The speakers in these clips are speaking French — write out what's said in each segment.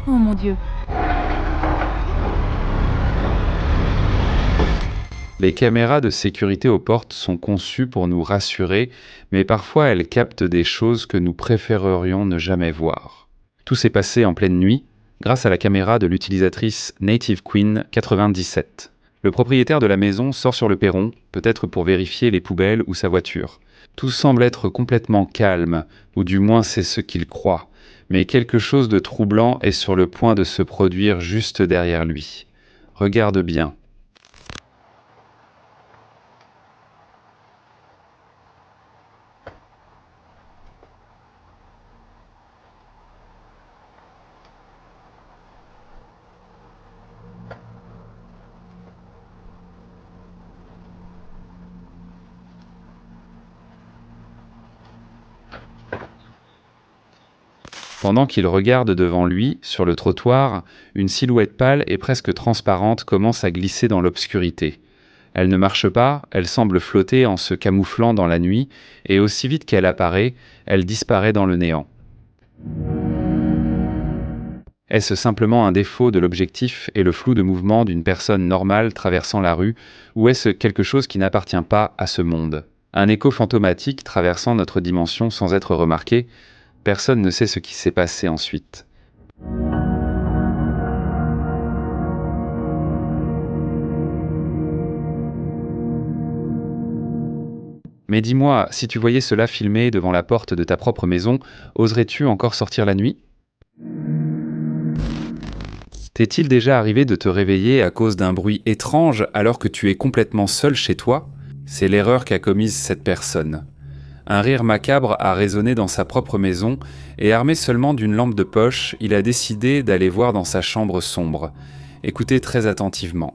Oh mon Dieu. Les caméras de sécurité aux portes sont conçues pour nous rassurer, mais parfois elles captent des choses que nous préférerions ne jamais voir. Tout s'est passé en pleine nuit, grâce à la caméra de l'utilisatrice Native Queen 97. Le propriétaire de la maison sort sur le perron, peut-être pour vérifier les poubelles ou sa voiture. Tout semble être complètement calme, ou du moins c'est ce qu'il croit, mais quelque chose de troublant est sur le point de se produire juste derrière lui. Regarde bien. Pendant qu'il regarde devant lui, sur le trottoir, une silhouette pâle et presque transparente commence à glisser dans l'obscurité. Elle ne marche pas, elle semble flotter en se camouflant dans la nuit, et aussi vite qu'elle apparaît, elle disparaît dans le néant. Est-ce simplement un défaut de l'objectif et le flou de mouvement d'une personne normale traversant la rue, ou est-ce quelque chose qui n'appartient pas à ce monde? Un écho fantomatique traversant notre dimension sans être remarqué? Personne ne sait ce qui s'est passé ensuite. Mais dis-moi, si tu voyais cela filmé devant la porte de ta propre maison, oserais-tu encore sortir la nuit? T'est-il déjà arrivé de te réveiller à cause d'un bruit étrange alors que tu es complètement seul chez toi? C'est l'erreur qu'a commise cette personne. Un rire macabre a résonné dans sa propre maison, et armé seulement d'une lampe de poche, il a décidé d'aller voir dans sa chambre sombre. Écoutez très attentivement.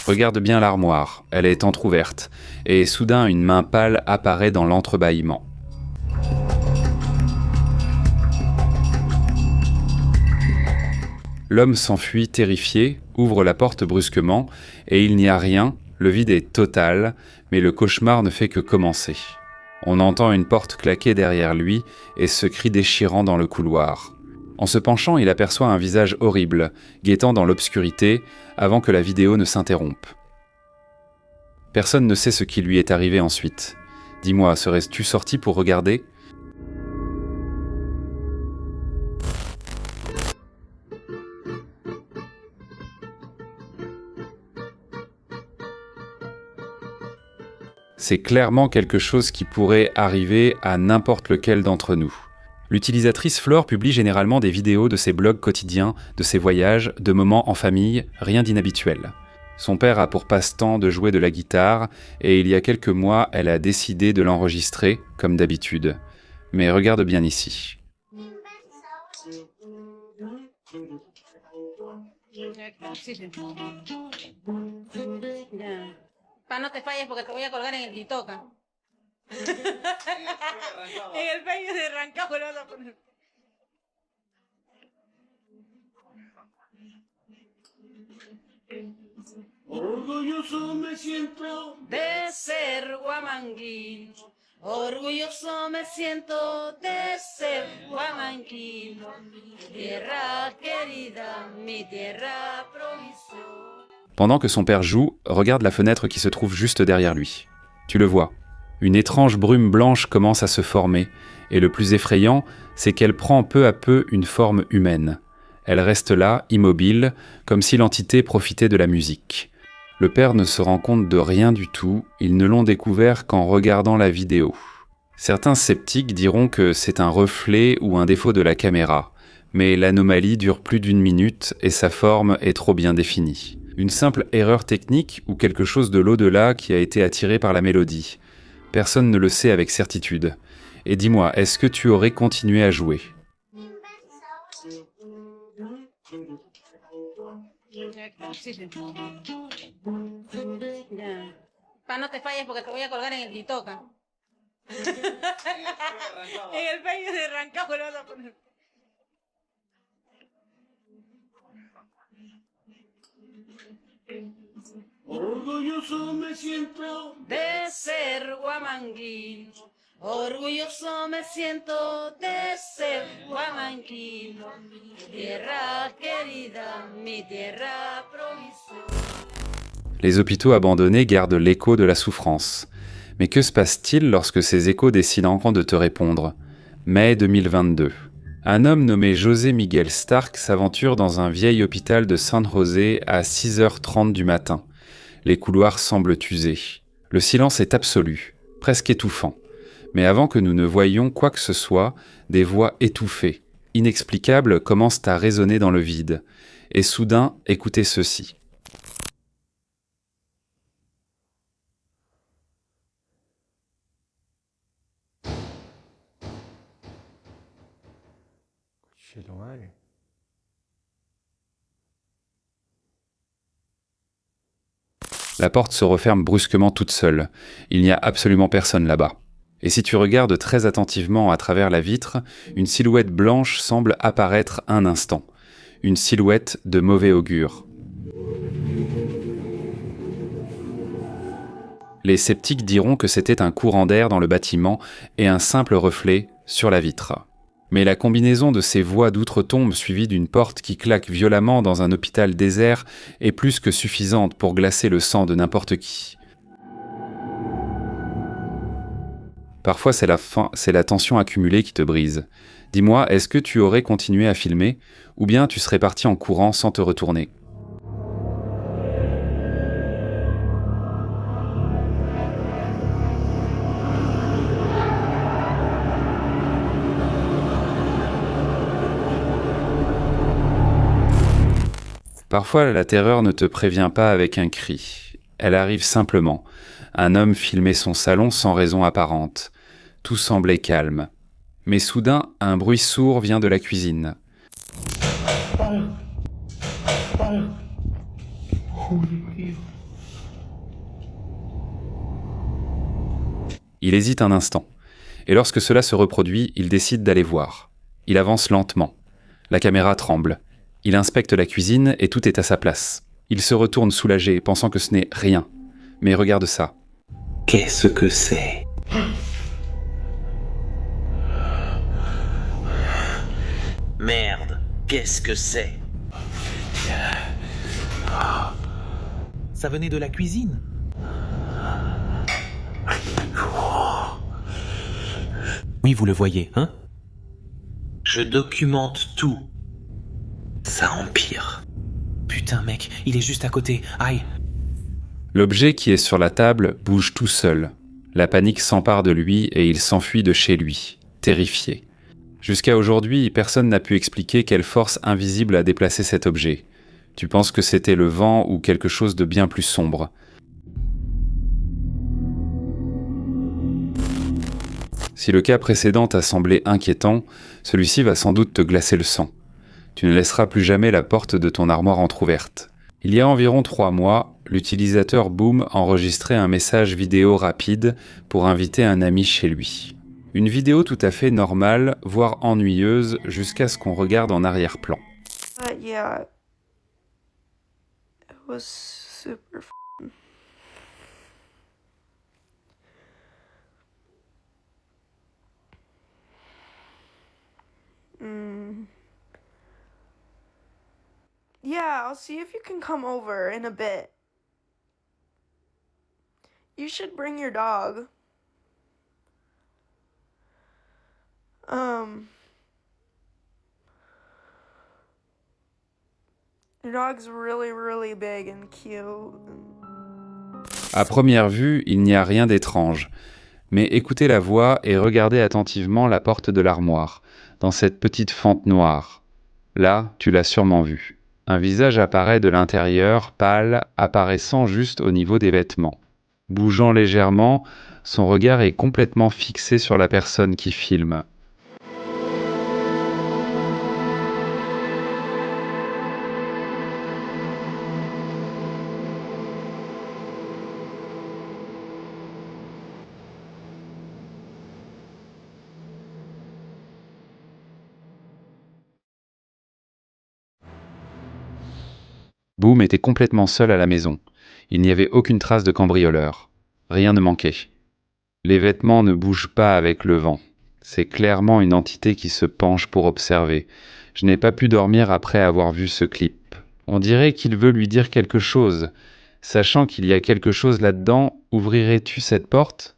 Regarde bien l'armoire, elle est entr'ouverte, et soudain une main pâle apparaît dans l'entrebâillement. L'homme s'enfuit terrifié, ouvre la porte brusquement, et il n'y a rien, le vide est total, mais le cauchemar ne fait que commencer. On entend une porte claquer derrière lui, et ce cri déchirant dans le couloir. En se penchant, il aperçoit un visage horrible, guettant dans l'obscurité, avant que la vidéo ne s'interrompe. Personne ne sait ce qui lui est arrivé ensuite. Dis-moi, serais-tu sorti pour regarder ? C'est clairement quelque chose qui pourrait arriver à n'importe lequel d'entre nous. L'utilisatrice Flore publie généralement des vidéos de ses blogs quotidiens, de ses voyages, de moments en famille, rien d'inhabituel. Son père a pour passe-temps de jouer de la guitare, et il y a quelques mois, elle a décidé de l'enregistrer, comme d'habitude. Mais regarde bien ici. Pa, no te falles porque te voy a colgar en el Litoca. En el peño de Rancagua lo vas a poner. Orgulloso me siento De ser guamanguín. Orgulloso me siento de ser guamanguín. Tierra querida, mi tierra provisoria. Pendant que son père joue, regarde la fenêtre qui se trouve juste derrière lui. Tu le vois. Une étrange brume blanche commence à se former, et le plus effrayant, c'est qu'elle prend peu à peu une forme humaine. Elle reste là, immobile, comme si l'entité profitait de la musique. Le père ne se rend compte de rien du tout, ils ne l'ont découvert qu'en regardant la vidéo. Certains sceptiques diront que c'est un reflet ou un défaut de la caméra, mais l'anomalie dure plus d'1 minute et sa forme est trop bien définie. Une simple erreur technique ou quelque chose de l'au-delà qui a été attiré par la mélodie. Personne ne le sait avec certitude. Et dis-moi, est-ce que tu aurais continué à jouer ? Sí, sí. Ya. Pa, no te falles porque te voy a colgar en el TikTok. En el pecho de Rancagua lo vas a poner. Orgulloso me siento De ser guamanguino, orgulloso me siento de ser guamanguino. Tierra querida, mi tierra provisoria. Les hôpitaux abandonnés gardent l'écho de la souffrance. Mais que se passe-t-il lorsque ces échos décident de te répondre ? Mai 2022. Un homme nommé José Miguel Stark s'aventure dans un vieil hôpital de San José à 6h30 du matin. Les couloirs semblent usés. Le silence est absolu, presque étouffant. Mais avant que nous ne voyions quoi que ce soit, des voix étouffées, inexplicables, commencent à résonner dans le vide. Et soudain, écoutez ceci. La porte se referme brusquement toute seule. Il n'y a absolument personne là-bas. Et si tu regardes très attentivement à travers la vitre, une silhouette blanche semble apparaître un instant. Une silhouette de mauvais augure. Les sceptiques diront que c'était un courant d'air dans le bâtiment et un simple reflet sur la vitre. Mais la combinaison de ces voix d'outre-tombe suivies d'une porte qui claque violemment dans un hôpital désert est plus que suffisante pour glacer le sang de n'importe qui. Parfois, c'est la tension accumulée qui te brise. Dis-moi, est-ce que tu aurais continué à filmer, ou bien tu serais parti en courant sans te retourner ? Parfois, la terreur ne te prévient pas avec un cri. Elle arrive simplement. Un homme filmait son salon sans raison apparente. Tout semblait calme. Mais soudain, un bruit sourd vient de la cuisine. Il hésite un instant. Et lorsque cela se reproduit, il décide d'aller voir. Il avance lentement. La caméra tremble. Il inspecte la cuisine et tout est à sa place. Il se retourne soulagé, pensant que ce n'est rien. Mais regarde ça. Qu'est-ce que c'est ? Merde, qu'est-ce que c'est ? Ça venait de la cuisine ? Oui, vous le voyez, hein ? Je documente tout. Ça empire. Putain, mec, il est juste à côté. Aïe. L'objet qui est sur la table bouge tout seul. La panique s'empare de lui et il s'enfuit de chez lui, terrifié. Jusqu'à aujourd'hui, personne n'a pu expliquer quelle force invisible a déplacé cet objet. Tu penses que c'était le vent ou quelque chose de bien plus sombre. Si le cas précédent t'a semblé inquiétant, celui-ci va sans doute te glacer le sang. Tu ne laisseras plus jamais la porte de ton armoire entr'ouverte. Il y a environ 3 mois, l'utilisateur Boom enregistrait un message vidéo rapide pour inviter un ami chez lui. Une vidéo tout à fait normale, voire ennuyeuse, jusqu'à ce qu'on regarde en arrière-plan. Yeah, it was super fun. Yeah, I'll see if you can come over in a bit. You should bring your dog. Your dog's really, really big and cute. À première vue, il n'y a rien d'étrange. Mais écoutez la voix et regardez attentivement la porte de l'armoire, dans cette petite fente noire. Là, tu l'as sûrement vu. Un visage apparaît de l'intérieur, pâle, apparaissant juste au niveau des vêtements. Bougeant légèrement, son regard est complètement fixé sur la personne qui filme. Boom était complètement seul à la maison. Il n'y avait aucune trace de cambrioleur. Rien ne manquait. Les vêtements ne bougent pas avec le vent. C'est clairement une entité qui se penche pour observer. Je n'ai pas pu dormir après avoir vu ce clip. On dirait qu'il veut lui dire quelque chose. Sachant qu'il y a quelque chose là-dedans, ouvrirais-tu cette porte ?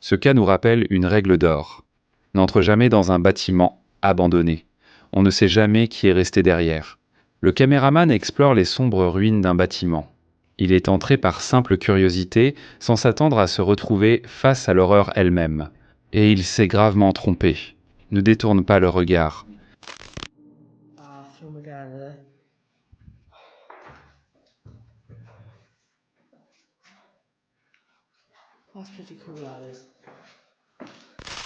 Ce cas nous rappelle une règle d'or. N'entre jamais dans un bâtiment abandonné. On ne sait jamais qui est resté derrière. Le caméraman explore les sombres ruines d'un bâtiment. Il est entré par simple curiosité, sans s'attendre à se retrouver face à l'horreur elle-même. Et il s'est gravement trompé. Ne détourne pas le regard.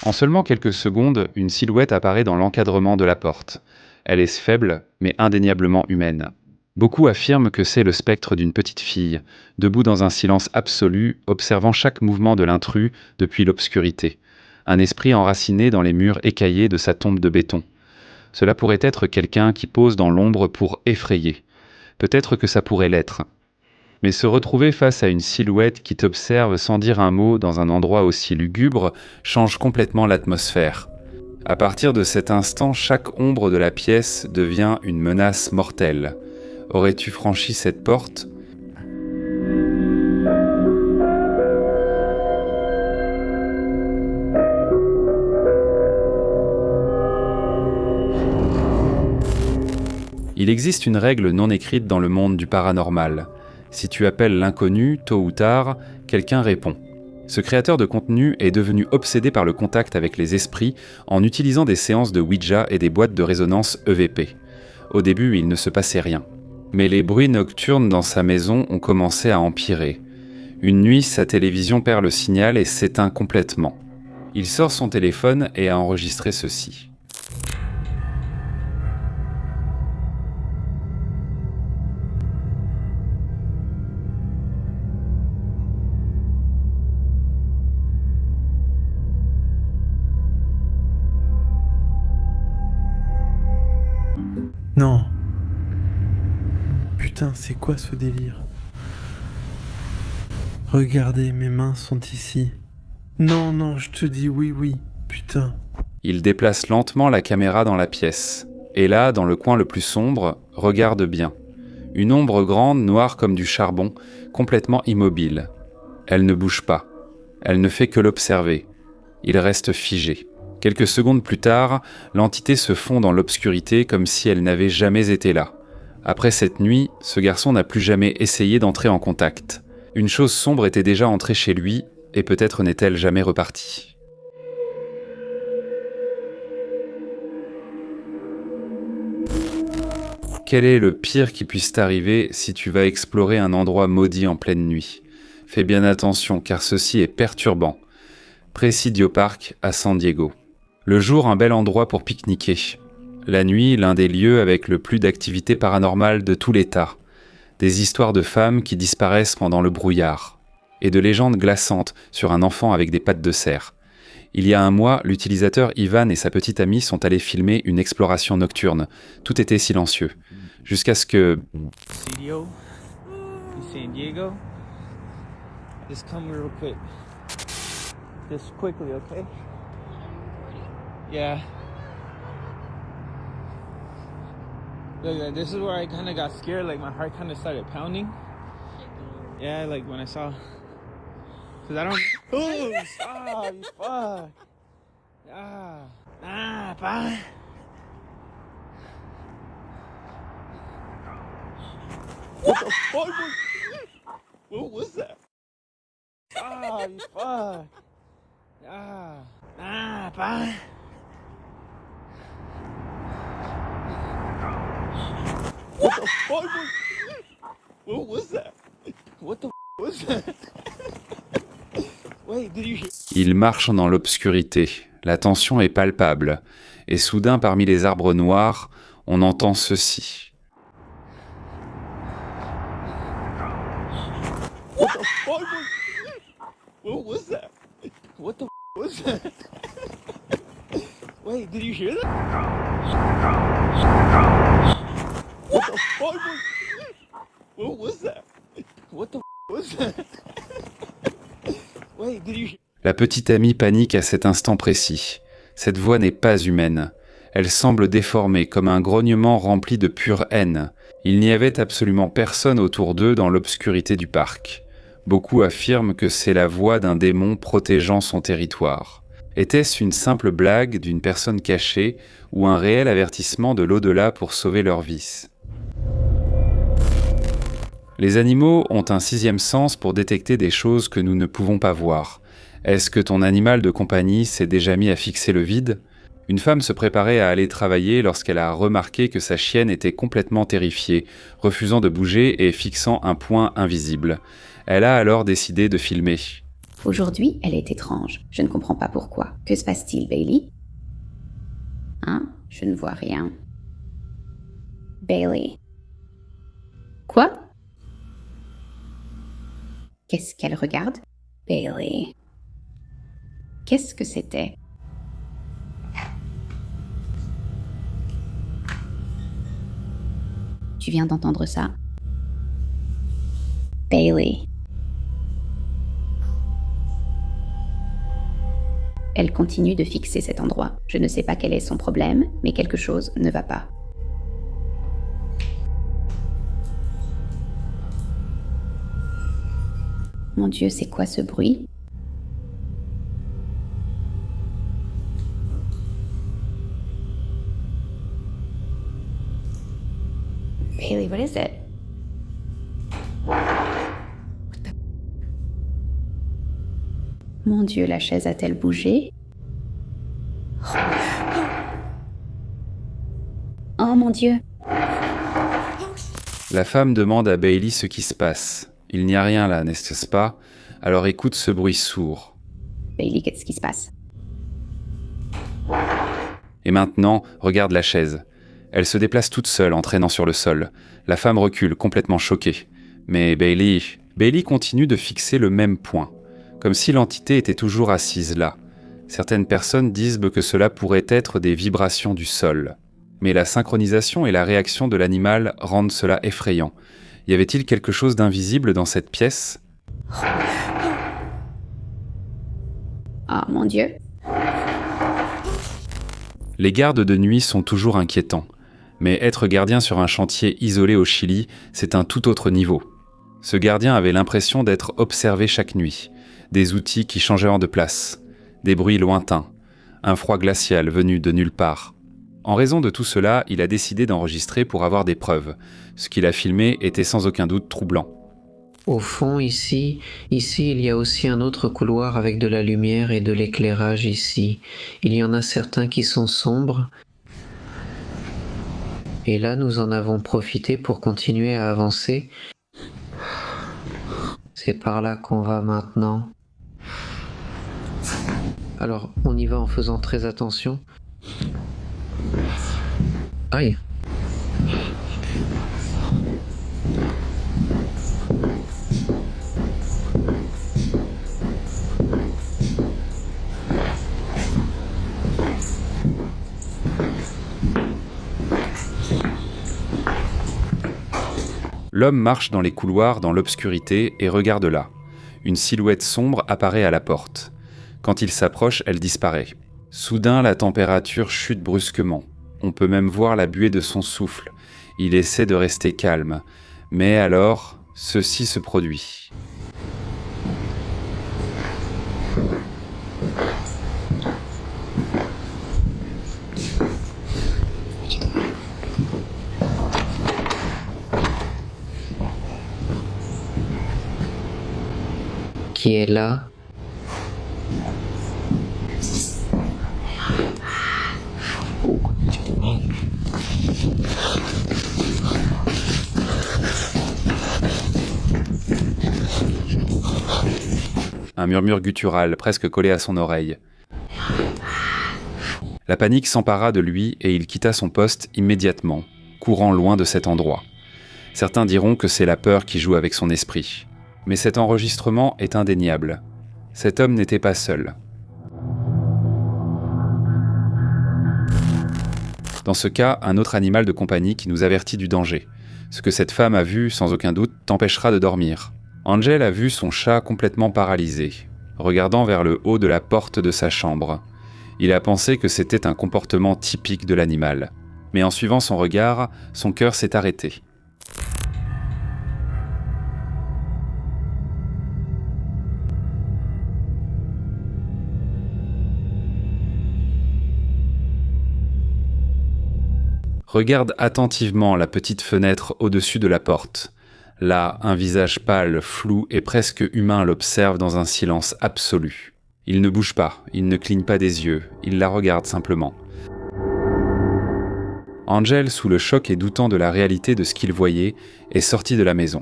En seulement quelques secondes, une silhouette apparaît dans l'encadrement de la porte. Elle est faible, mais indéniablement humaine. Beaucoup affirment que c'est le spectre d'une petite fille, debout dans un silence absolu, observant chaque mouvement de l'intrus depuis l'obscurité. Un esprit enraciné dans les murs écaillés de sa tombe de béton. Cela pourrait être quelqu'un qui pose dans l'ombre pour effrayer. Peut-être que ça pourrait l'être. Mais se retrouver face à une silhouette qui t'observe sans dire un mot dans un endroit aussi lugubre change complètement l'atmosphère. À partir de cet instant, chaque ombre de la pièce devient une menace mortelle. Aurais-tu franchi cette porte ? Il existe une règle non écrite dans le monde du paranormal. Si tu appelles l'inconnu, tôt ou tard, quelqu'un répond. Ce créateur de contenu est devenu obsédé par le contact avec les esprits en utilisant des séances de Ouija et des boîtes de résonance EVP. Au début, il ne se passait rien. Mais les bruits nocturnes dans sa maison ont commencé à empirer. Une nuit, sa télévision perd le signal et s'éteint complètement. Il sort son téléphone et a enregistré ceci. Non. Putain, c'est quoi ce délire? Regardez, mes mains sont ici. Non, non, je te dis oui, putain. Il déplace lentement la caméra dans la pièce. Et là, dans le coin le plus sombre, regarde bien. Une ombre grande, noire comme du charbon, complètement immobile. Elle ne bouge pas. Elle ne fait que l'observer. Il reste figé. Quelques secondes plus tard, l'entité se fond dans l'obscurité comme si elle n'avait jamais été là. Après cette nuit, ce garçon n'a plus jamais essayé d'entrer en contact. Une chose sombre était déjà entrée chez lui, et peut-être n'est-elle jamais repartie. Quel est le pire qui puisse t'arriver si tu vas explorer un endroit maudit en pleine nuit ? Fais bien attention car ceci est perturbant. Presidio Park à San Diego. Le jour, un bel endroit pour pique-niquer. La nuit, l'un des lieux avec le plus d'activité paranormale de tout l'État. Des histoires de femmes qui disparaissent pendant le brouillard. Et de légendes glaçantes sur un enfant avec des pattes de cerf. Il y a un mois, l'utilisateur Ivan et sa petite amie sont allés filmer une exploration nocturne. Tout était silencieux. Jusqu'à ce que... San Diego. Just come real quick. Just quickly, okay? Yeah. Look, this is where I kind of got scared. Like my heart kind of started pounding. Yeah, like when I saw. Cause I don't. Oh, stop! You fuck. Pa. What the fuck? What was that? You fuck. Pa. What the fuck? What was that? What the was that? Wait, did you hear? Ils marchent dans l'obscurité, la tension est palpable, et soudain parmi les arbres noirs, on entend ceci. What the fuck? What was that? What the was that? Wait, did you hear that? What the fuck? What was that? What the was that? Wait, did you hear? La petite amie panique à cet instant précis. Cette voix n'est pas humaine. Elle semble déformée, comme un grognement rempli de pure haine. Il n'y avait absolument personne autour d'eux dans l'obscurité du parc. Beaucoup affirment que c'est la voix d'un démon protégeant son territoire. Était-ce une simple blague d'une personne cachée ou un réel avertissement de l'au-delà pour sauver leur vice ? Les animaux ont un sixième sens pour détecter des choses que nous ne pouvons pas voir. Est-ce que ton animal de compagnie s'est déjà mis à fixer le vide ? Une femme se préparait à aller travailler lorsqu'elle a remarqué que sa chienne était complètement terrifiée, refusant de bouger et fixant un point invisible. Elle a alors décidé de filmer. Aujourd'hui, elle est étrange. Je ne comprends pas pourquoi. Que se passe-t-il, Bailey ? Hein ? Je ne vois rien. Bailey. Quoi ? Qu'est-ce qu'elle regarde ? Bailey. Qu'est-ce que c'était ? Tu viens d'entendre ça ? Bailey. Elle continue de fixer cet endroit. Je ne sais pas quel est son problème, mais quelque chose ne va pas. Mon Dieu, c'est quoi ce bruit ? Bailey, what is it? Mon Dieu, la chaise a-t-elle bougé? Oh mon Dieu! La femme demande à Bailey ce qui se passe. Il n'y a rien là, n'est-ce pas? Alors écoute ce bruit sourd. Bailey, qu'est-ce qui se passe? Et maintenant, regarde la chaise. Elle se déplace toute seule en traînant sur le sol. La femme recule, complètement choquée. Mais Bailey continue de fixer le même point, comme si l'entité était toujours assise là. Certaines personnes disent que cela pourrait être des vibrations du sol. Mais la synchronisation et la réaction de l'animal rendent cela effrayant. Y avait-il quelque chose d'invisible dans cette pièce? Oh mon Dieu! Les gardes de nuit sont toujours inquiétants. Mais être gardien sur un chantier isolé au Chili, c'est un tout autre niveau. Ce gardien avait l'impression d'être observé chaque nuit. Des outils qui changeaient de place, des bruits lointains, un froid glacial venu de nulle part. En raison de tout cela, il a décidé d'enregistrer pour avoir des preuves. Ce qu'il a filmé était sans aucun doute troublant. Au fond, ici, il y a aussi un autre couloir avec de la lumière et de l'éclairage ici. Il y en a certains qui sont sombres. Et là, nous en avons profité pour continuer à avancer. C'est par là qu'on va maintenant. Alors, on y va en faisant très attention. Aïe! L'homme marche dans les couloirs, dans l'obscurité, et regarde là. Une silhouette sombre apparaît à la porte. Quand il s'approche, elle disparaît. Soudain, la température chute brusquement. On peut même voir la buée de son souffle. Il essaie de rester calme. Mais alors, ceci se produit. Qui est là? Un murmure guttural, presque collé à son oreille. La panique s'empara de lui et il quitta son poste immédiatement, courant loin de cet endroit. Certains diront que c'est la peur qui joue avec son esprit. Mais cet enregistrement est indéniable. Cet homme n'était pas seul. Dans ce cas, un autre animal de compagnie qui nous avertit du danger. Ce que cette femme a vu, sans aucun doute, t'empêchera de dormir. Angel a vu son chat complètement paralysé, regardant vers le haut de la porte de sa chambre. Il a pensé que c'était un comportement typique de l'animal. Mais en suivant son regard, son cœur s'est arrêté. Regarde attentivement la petite fenêtre au-dessus de la porte. Là, un visage pâle, flou et presque humain l'observe dans un silence absolu. Il ne bouge pas, il ne cligne pas des yeux, il la regarde simplement. Angel, sous le choc et doutant de la réalité de ce qu'il voyait, est sorti de la maison.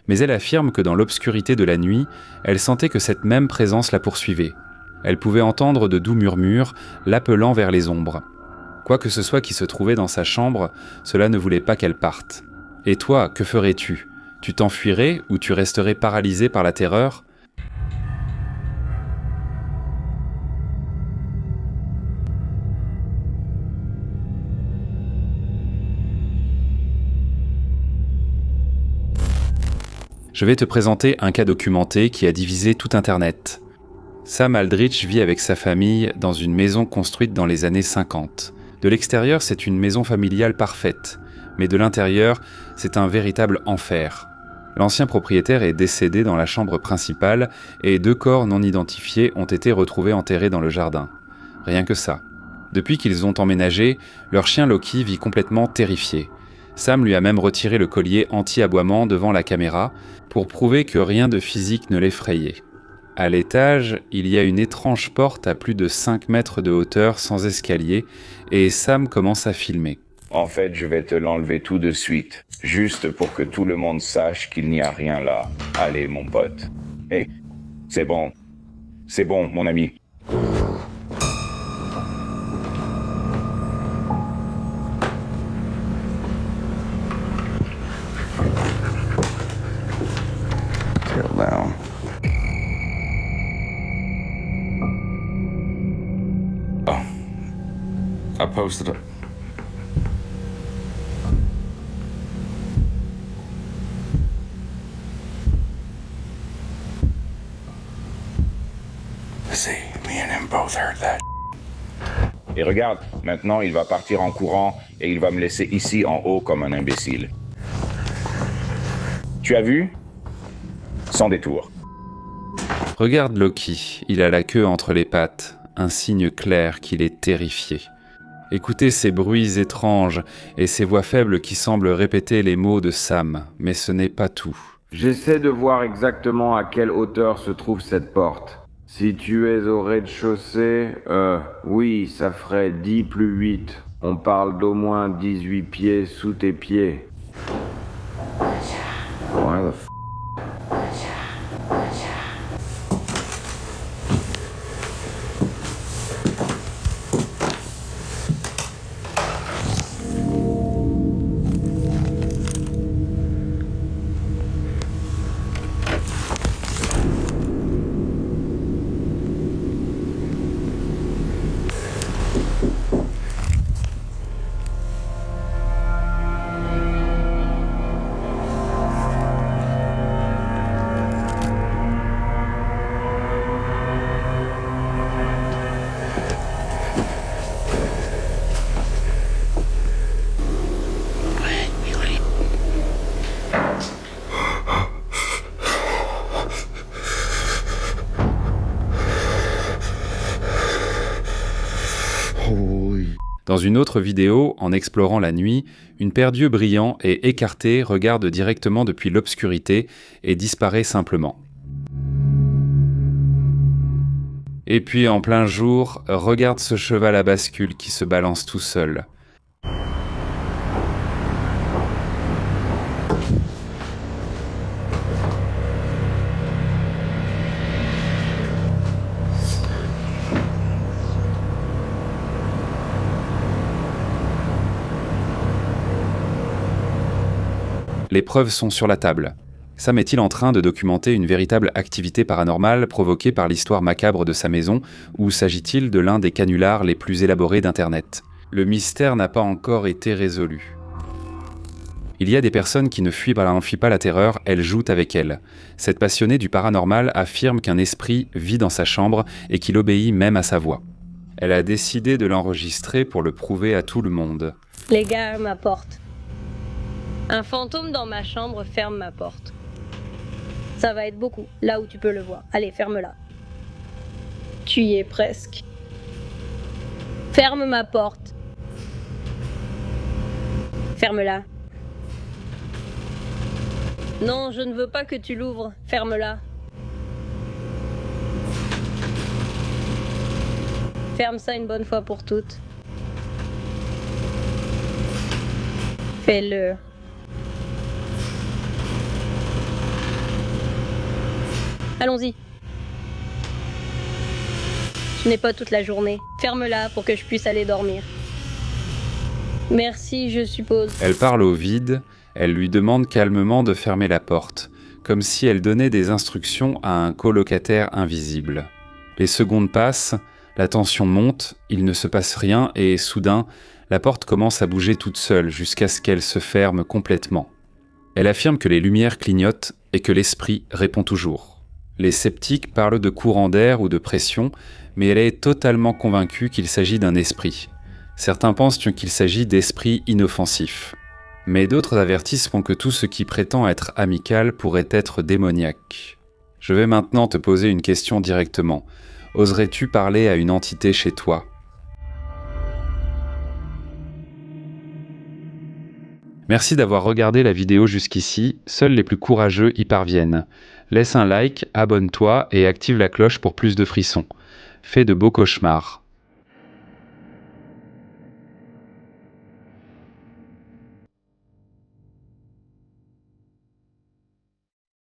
Mais elle affirme que dans l'obscurité de la nuit, elle sentait que cette même présence la poursuivait. Elle pouvait entendre de doux murmures, l'appelant vers les ombres. Quoi que ce soit qui se trouvait dans sa chambre, cela ne voulait pas qu'elle parte. Et toi, que ferais-tu? Tu t'enfuirais ou tu resterais paralysé par la terreur? Je vais te présenter un cas documenté qui a divisé tout Internet. Sam Aldrich vit avec sa famille dans une maison construite dans les années 50. De l'extérieur, c'est une maison familiale parfaite, mais de l'intérieur, c'est un véritable enfer. L'ancien propriétaire est décédé dans la chambre principale et 2 corps non identifiés ont été retrouvés enterrés dans le jardin. Rien que ça. Depuis qu'ils ont emménagé, leur chien Loki vit complètement terrifié. Sam lui a même retiré le collier anti-aboiement devant la caméra pour prouver que rien de physique ne l'effrayait. À l'étage, il y a une étrange porte à plus de 5 mètres de hauteur sans escalier et Sam commence à filmer. En fait, je vais te l'enlever tout de suite, juste pour que tout le monde sache qu'il n'y a rien là. Allez, mon pote. Hé, c'est bon, mon ami. Chill down. Oh, I posted it. See, me and him both heard that. Et regarde, maintenant il va partir en courant et il va me laisser ici en haut comme un imbécile. Tu as vu? Sans détour. Regarde Loki, il a la queue entre les pattes, un signe clair qu'il est terrifié. Écoutez ces bruits étranges et ces voix faibles qui semblent répéter les mots de Sam, mais ce n'est pas tout. J'essaie de voir exactement à quelle hauteur se trouve cette porte. Si tu es au rez-de-chaussée, oui, ça ferait 10 plus 8. On parle d'au moins 18 pieds sous tes pieds. Why the f... Dans une autre vidéo, en explorant la nuit, une paire d'yeux brillants et écartés regarde directement depuis l'obscurité et disparaît simplement. Et puis en plein jour, regarde ce cheval à bascule qui se balance tout seul. Les preuves sont sur la table. Sam est-il en train de documenter une véritable activité paranormale provoquée par l'histoire macabre de sa maison, ou s'agit-il de l'un des canulars les plus élaborés d'Internet? Le mystère n'a pas encore été résolu. Il y a des personnes qui ne fuient pas la terreur, elles jouent avec elle. Cette passionnée du paranormal affirme qu'un esprit vit dans sa chambre et qu'il obéit même à sa voix. Elle a décidé de l'enregistrer pour le prouver à tout le monde. Les gars, ma porte. Un fantôme dans ma chambre ferme ma porte. Ça va être beaucoup, là où tu peux le voir. Allez, ferme-la. Tu y es presque. Ferme ma porte. Ferme-la. Non, je ne veux pas que tu l'ouvres. Ferme-la. Ferme ça une bonne fois pour toutes. Fais-le. Allons-y. Je n'ai pas toute la journée. Ferme-la pour que je puisse aller dormir. Merci, je suppose. Elle parle au vide, elle lui demande calmement de fermer la porte, comme si elle donnait des instructions à un colocataire invisible. Les secondes passent, la tension monte, il ne se passe rien et soudain, la porte commence à bouger toute seule jusqu'à ce qu'elle se ferme complètement. Elle affirme que les lumières clignotent et que l'esprit répond toujours. Les sceptiques parlent de courant d'air ou de pression, mais elle est totalement convaincue qu'il s'agit d'un esprit. Certains pensent qu'il s'agit d'esprits inoffensifs. Mais d'autres avertissent que tout ce qui prétend être amical pourrait être démoniaque. Je vais maintenant te poser une question directement. Oserais-tu parler à une entité chez toi ? Merci d'avoir regardé la vidéo jusqu'ici, seuls les plus courageux y parviennent. Laisse un like, abonne-toi et active la cloche pour plus de frissons. Fais de beaux cauchemars.